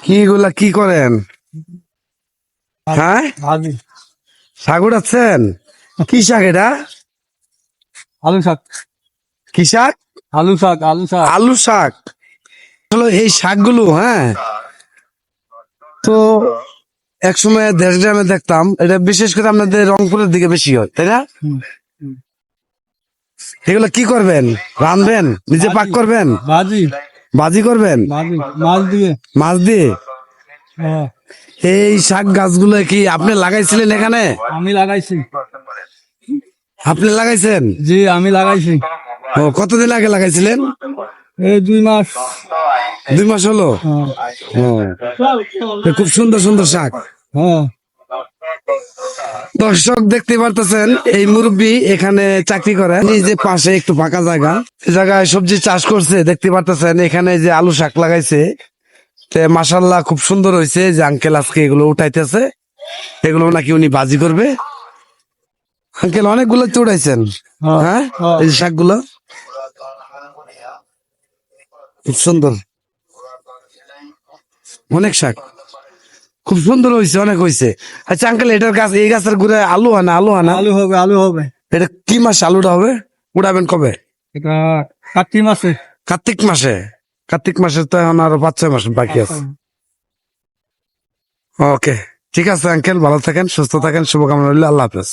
কি এগুলা কি করেন? হ্যাঁ, ভাজি শাক উঠাচ্ছেন? কি শাক এটা? আলু শাক কি শাক? আলু শাক আলু শাক আলু শাক। হলো এই শাকগুলো, হ্যাঁ, তো একসময় দেশ গ্রামে দেখতাম, এটা বিশেষ করে আপনাদের রংপুরের দিকে বেশি হয়, তাই না? হুম, এগুলো কি করবেন? রাঁধবেন? নিজে পাক করবেন? ভাজি ভাজি করবেন? ভাজি মাছ দিয়ে। মাছ দিয়ে? হ্যাঁ, এই শাক গাছগুলো কি আপনি লাগাইছিলেন এখানে? আমি লাগাইছি। আপনি লাগাইছেন? জি, আমি লাগাইছি। ও, কতদিন আগে লাগাইছিলেন? এই 2 মাস। 2 মাস হলো? হ্যাঁ, ও, তো খুব সুন্দর সুন্দর শাক। হ্যাঁ, দর্শক দেখতে পারতেছেন, এই মুরব্বী এখানে চাকরি করে, এই যে পাশে একটু ফাঁকা জায়গা, এই জায়গায় সবজি চাষ করছে। দেখতে পারতেছেন এখানে যে আলু শাক লাগাইছে, মাশাল্লাহ খুব সুন্দর হয়েছে। যে আঙ্কেল আজকে এগুলো উঠাইতেছে, এগুলো নাকি উনি ভাজি করবে। আঙ্কেল অনেকগুলো তো উঠাইছেন, হ্যাঁ, হ্যাঁ? হ্যাঁ। এই যে শাকগুলো খুব সুন্দর, অনেক শাক, খুব সুন্দর হয়েছে, অনেক হয়েছে। আচ্ছা আঙ্কেল, এটার গাছ, এই গাছের ঘুরে আলু আনা, আলু আনা, আলু হবে আলু হবে। এটা কি মাসে আলুটা হবে? উড়াবেন কবে? এটা কার্তিক মাসে। কার্তিক মাসে? কার্তিক মাসে তো এখন আরো 5-6 মাস বাকি আছে। ওকে, ঠিক আছে আঙ্কেল, ভালো থাকেন, সুস্থ থাকেন, শুভকামনা রইল, আল্লাহ হাফেজ।